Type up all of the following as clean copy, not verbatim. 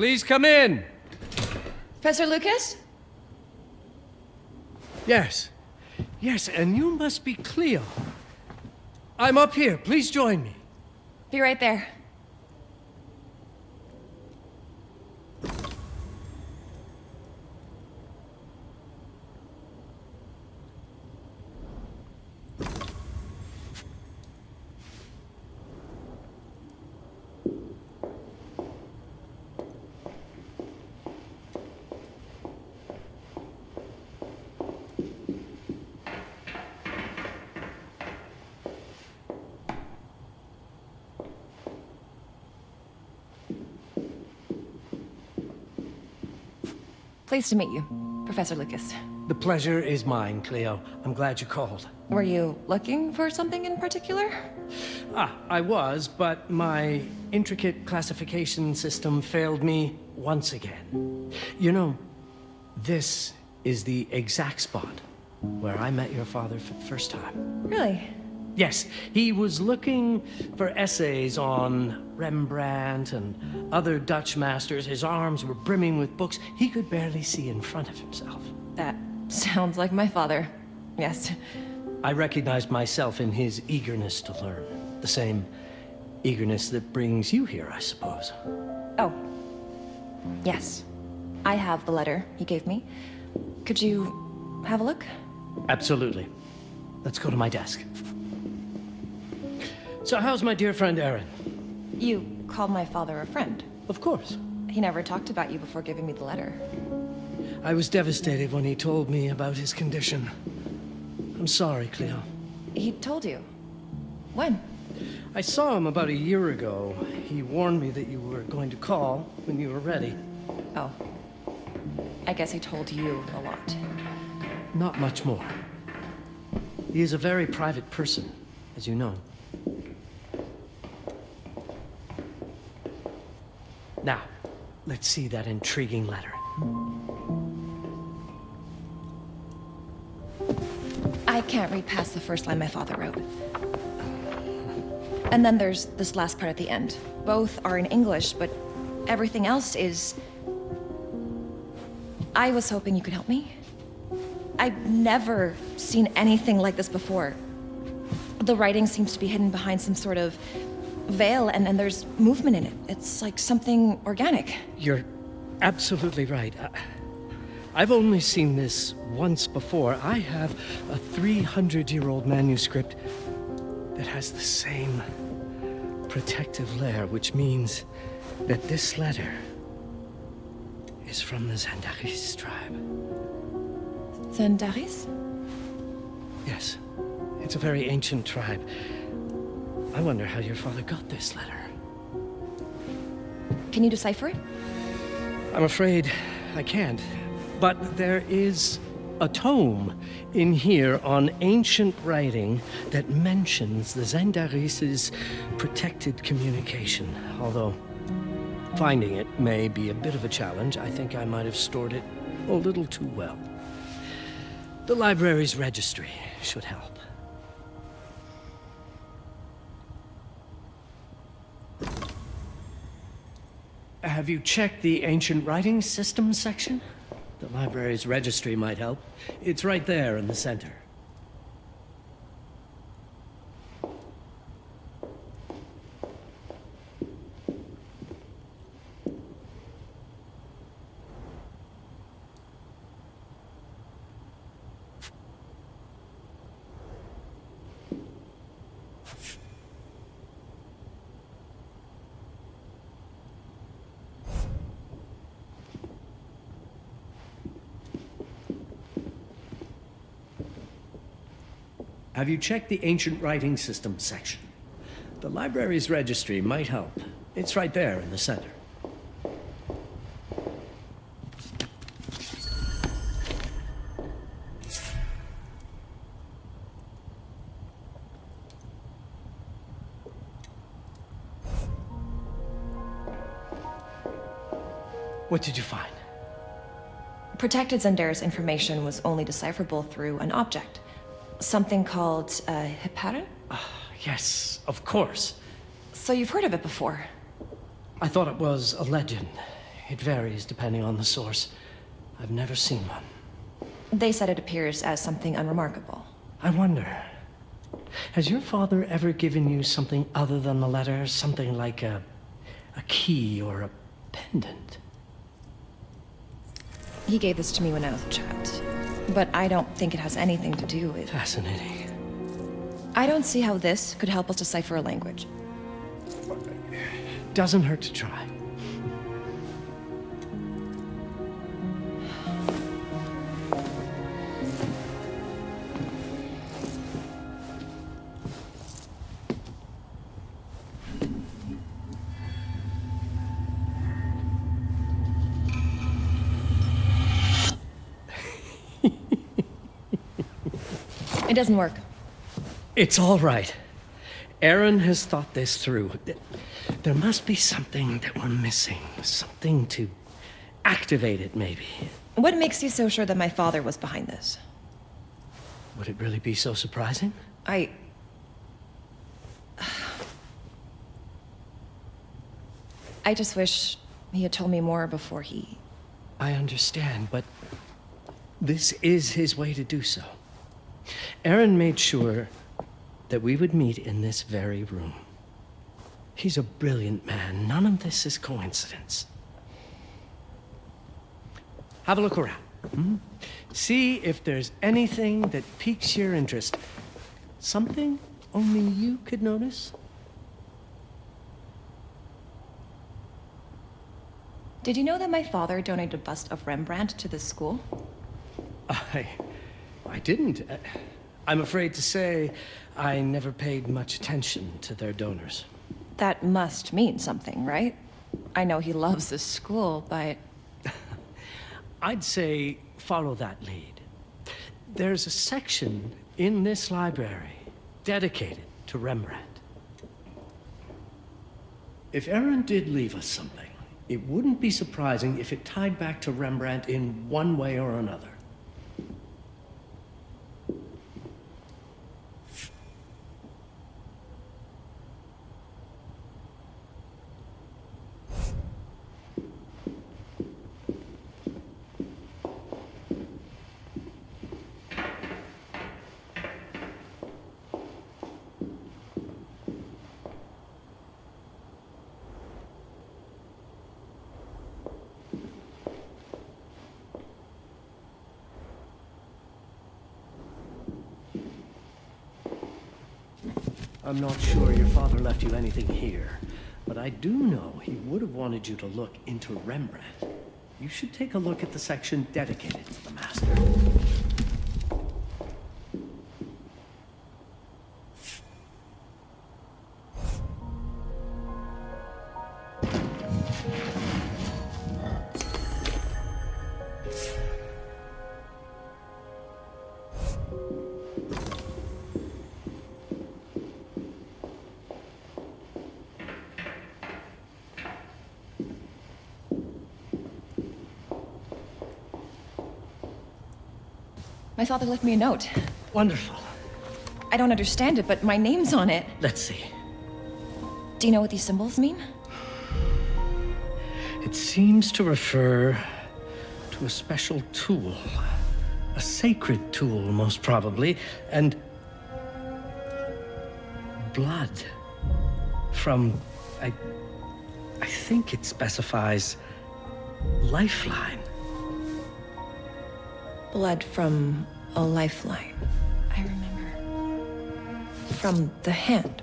Please come in. Professor Lucas? Yes. Yes, and you must be Cleo. I'm up here. Please join me. Be right there. Pleased to meet you, Professor Lucas. The pleasure is mine, Cleo. I'm glad you called. Were you looking for something in particular? I was, but my intricate classification system failed me once again. You know, this is the exact spot where I met your father for the first time. Really? Yes, he was looking for essays on Rembrandt and other Dutch masters. His arms were brimming with books. He could barely see in front of himself. That sounds like my father. Yes. I recognized myself in his eagerness to learn. The same eagerness that brings you here, I suppose. Oh. Yes. I have the letter he gave me. Could you have a look? Absolutely. Let's go to my desk. So how's my dear friend Aaron? You called my father a friend. Of course. He never talked about you before giving me the letter. I was devastated when he told me about his condition. I'm sorry, Cleo. He told you? When? I saw him about a year ago. He warned me that you were going to call when you were ready. Oh. I guess he told you a lot. Not much more. He is a very private person, as you know. Now, let's see that intriguing letter. I can't read past the first line my father wrote. And then there's this last part at the end. Both are in English, but everything else is... I was hoping you could help me. I've never seen anything like this before. The writing seems to be hidden behind some sort of veil, and there's movement in it. It's like something organic. You're absolutely right. I've only seen this once before. I have a 300-year-old manuscript that has the same protective layer, which means that this letter is from the Zandaris tribe. Zandaris? Yes, it's a very ancient tribe. I wonder how your father got this letter. Can you decipher it? I'm afraid I can't. But there is a tome in here on ancient writing that mentions the Zandaris' protected communication. Although finding it may be a bit of a challenge, I think I might have stored it a little too well. The library's registry should help. Have you checked the ancient writing system section? The library's registry might help. It's right there in the center. Have you checked the ancient writing system section? The library's registry might help. It's right there in the center. What did you find? Protected Zandaris information was only decipherable through an object. Something called a heparin? Yes, of course. So you've heard of it before? I thought it was a legend. It varies depending on the source. I've never seen one. They said it appears as something unremarkable. I wonder, has your father ever given you something other than the letter? Something like a key or a pendant? He gave this to me when I was a child. But I don't think it has anything to do with... Fascinating. I don't see how this could help us decipher a language. Doesn't hurt to try. It doesn't work. It's all right. Aaron has thought this through. There must be something that we're missing. Something to activate it, maybe. What makes you so sure that my father was behind this? Would it really be so surprising? I just wish he had told me more before he... I understand, but this is his way to do so. Aaron made sure that we would meet in this very room. He's a brilliant man. None of this is coincidence. Have a look around. See if there's anything that piques your interest. Something only you could notice. Did you know that my father donated a bust of Rembrandt to this school? I didn't. I'm afraid to say I never paid much attention to their donors. That must mean something, right? I know he loves this school, but... I'd say follow that lead. There's a section in this library dedicated to Rembrandt. If Aaron did leave us something, it wouldn't be surprising if it tied back to Rembrandt in one way or another. I'm not sure your father left you anything here, but I do know he would have wanted you to look into Rembrandt. You should take a look at the section dedicated to the master. My father left me a note. Wonderful. I don't understand it, but my name's on it. Let's see. Do you know what these symbols mean? It seems to refer to a special tool. A sacred tool, most probably, and blood from, I think it specifies lifeline. Blood from a lifeline. I remember. From the hand.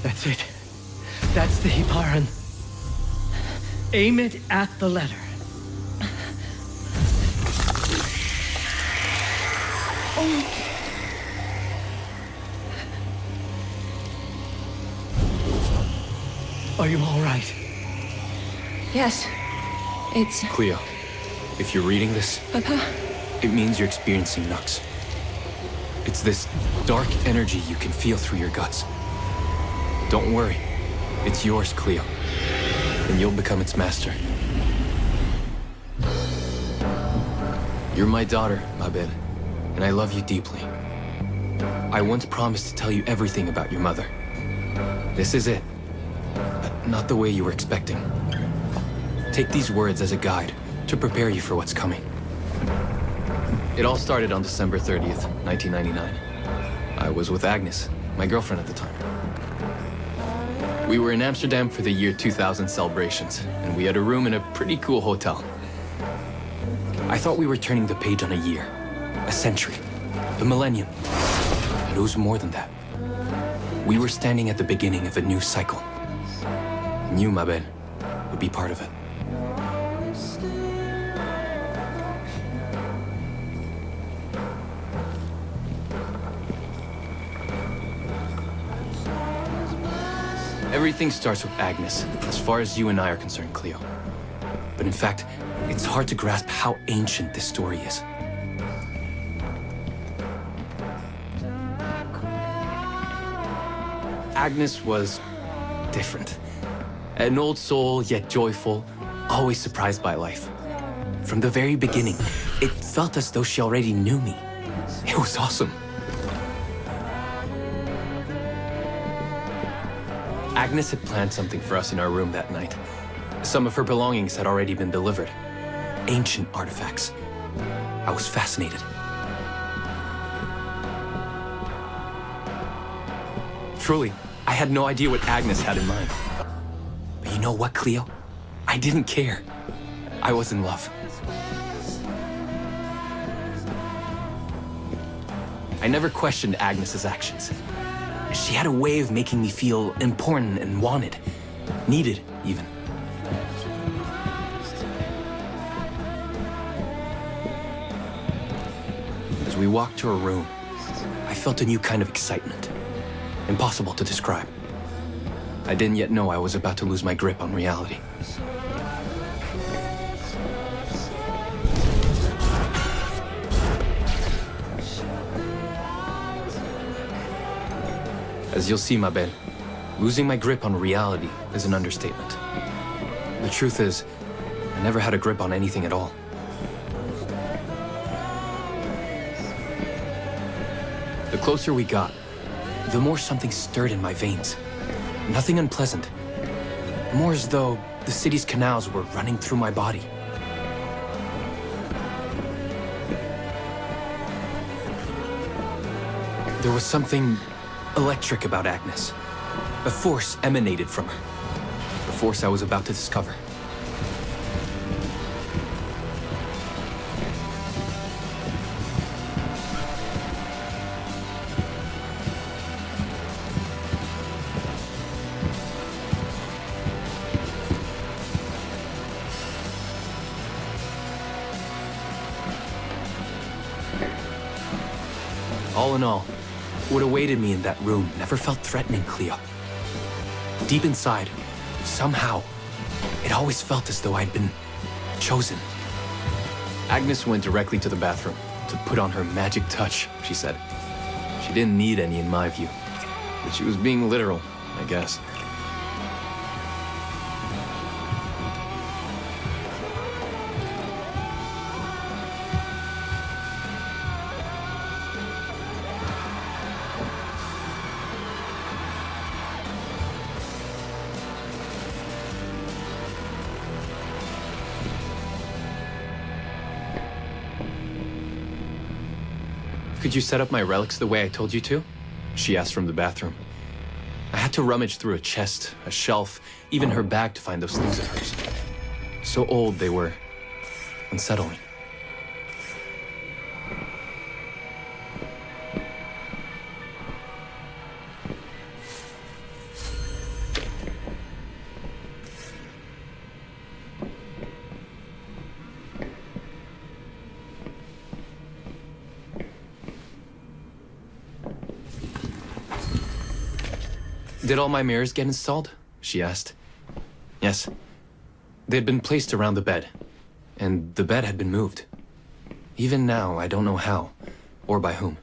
That's it. That's the Hiparan. Aim it at the letter. Are you all right? Yes. It's... Cleo, if you're reading this, Papa? it means you're experiencing Nux. It's this dark energy you can feel through your guts. Don't worry. It's yours, Cleo. And you'll become its master. You're my daughter, Mabel, and I love you deeply. I once promised to tell you everything about your mother. This is it, but not the way you were expecting. Take these words as a guide to prepare you for what's coming. It all started on December 30th, 1999. I was with Agnes, my girlfriend at the time. We were in Amsterdam for the year 2000 celebrations, and we had a room in a pretty cool hotel. I thought we were turning the page on a year, a century, a millennium. But it was more than that. We were standing at the beginning of a new cycle. And you, Mabel, would be part of it. Everything starts with Agnes, as far as you and I are concerned, Cleo. But in fact, it's hard to grasp how ancient this story is. Agnes was different. An old soul, yet joyful, always surprised by life. From the very beginning, it felt as though she already knew me. It was awesome. Agnes had planned something for us in our room that night. Some of her belongings had already been delivered. Ancient artifacts. I was fascinated. Truly, I had no idea what Agnes had in mind. But you know what, Cleo? I didn't care. I was in love. I never questioned Agnes's actions. She had a way of making me feel important and wanted. Needed, even. As we walked to her room, I felt a new kind of excitement. Impossible to describe. I didn't yet know I was about to lose my grip on reality. As you'll see, Mabel, losing my grip on reality is an understatement. The truth is, I never had a grip on anything at all. The closer we got, the more something stirred in my veins. Nothing unpleasant. More as though the city's canals were running through my body. There was something electric about Agnes. A force emanated from her. The force I was about to discover. All in all, what awaited me in that room never felt threatening, Cleo. Deep inside, somehow, it always felt as though I'd been chosen. Agnes went directly to the bathroom to put on her magic touch, she said. She didn't need any in my view, but she was being literal, I guess. Could you set up my relics the way I told you to? She asked from the bathroom. I had to rummage through a chest, a shelf, even her bag to find those things of hers. So old they were unsettling. Did all my mirrors get installed? She asked. Yes. They had been placed around the bed, and the bed had been moved. Even now, I don't know how, or by whom.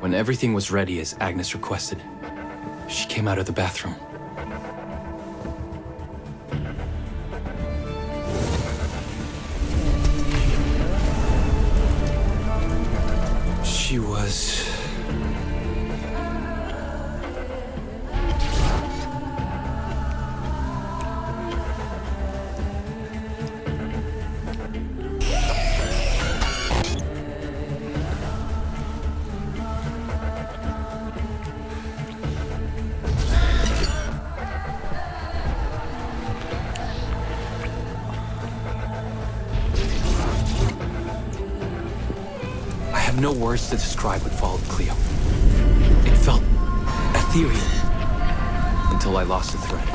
When everything was ready as Agnes requested, she came out of the bathroom. She was... no words to describe what followed, Cleo. It felt ethereal until I lost the thread.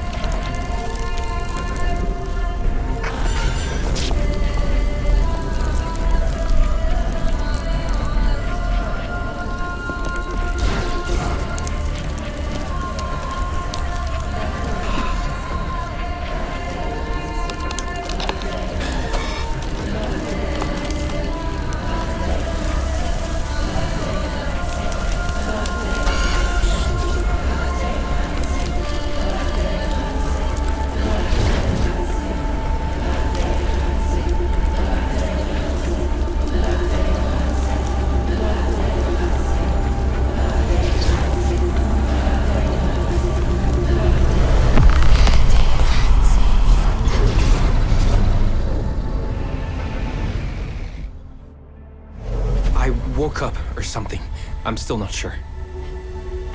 Woke up or something. I'm still not sure.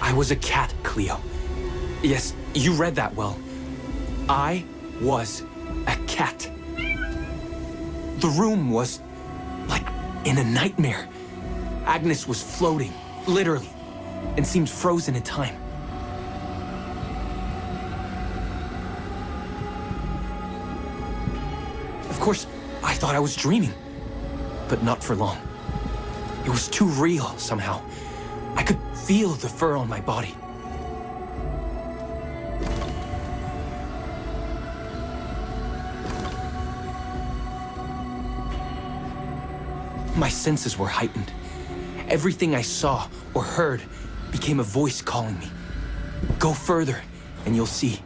I was a cat, Cleo. Yes, you read that well. I was a cat. The room was like in a nightmare. Agnes was floating, literally, and seemed frozen in time. Of course, I thought I was dreaming, but not for long. It was too real, somehow. I could feel the fur on my body. My senses were heightened. Everything I saw or heard became a voice calling me. Go further and you'll see.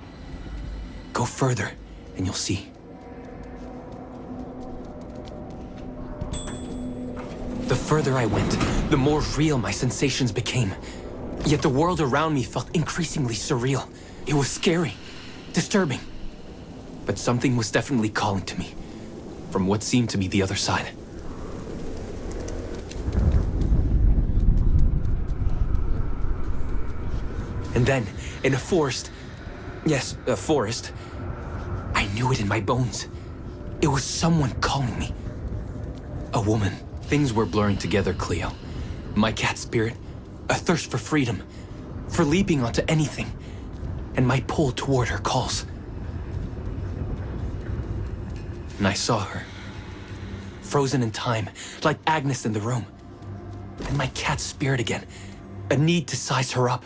Go further, and you'll see. The further I went, the more real my sensations became. Yet the world around me felt increasingly surreal. It was scary, disturbing. But something was definitely calling to me, from what seemed to be the other side. And then, in a forest, yes, a forest, I knew it in my bones. It was someone calling me. A woman. Things were blurring together, Cleo. My cat spirit, a thirst for freedom, for leaping onto anything, and my pull toward her calls. And I saw her, frozen in time, like Agnes in the room. And my cat spirit again, a need to size her up.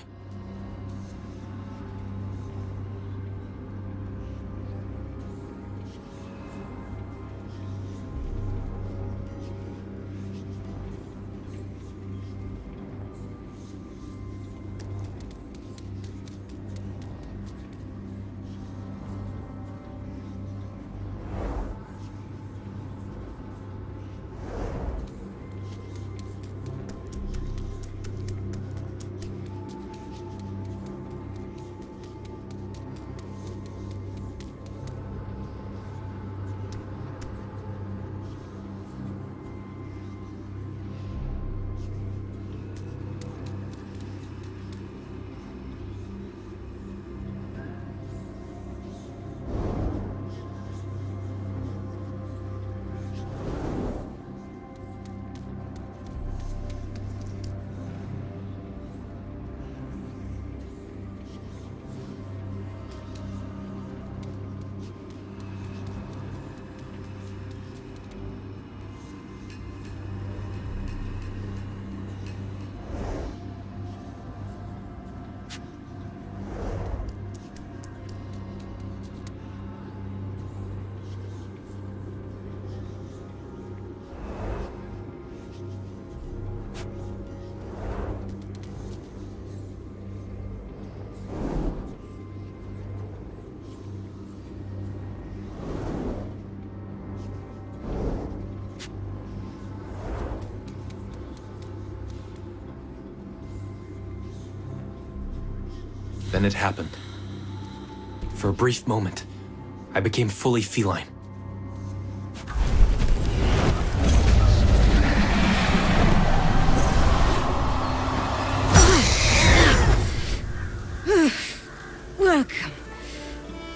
Then it happened. For a brief moment, I became fully feline. Welcome,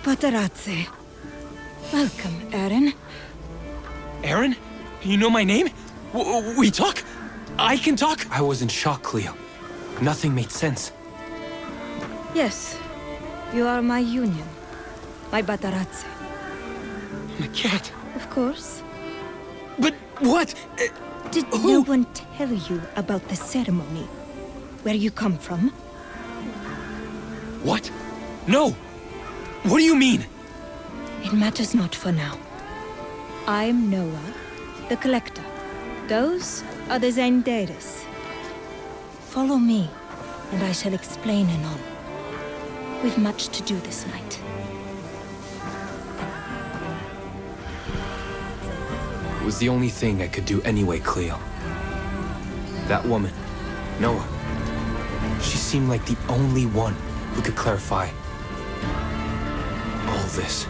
Patarazzi. Welcome, Aaron. Aaron? You know my name? We talk? I can talk? I was in shock, Cleo. Nothing made sense. Yes, you are my union, my Patarazzi. My cat. Of course. But what? Did no one tell you about the ceremony? Where you come from? What? No! What do you mean? It matters not for now. I'm Noah, the Collector. Those are the Zendaris. Follow me, and I shall explain anon. We've much to do this night. It was the only thing I could do anyway, Cleo. That woman, Noah, she seemed like the only one who could clarify all this.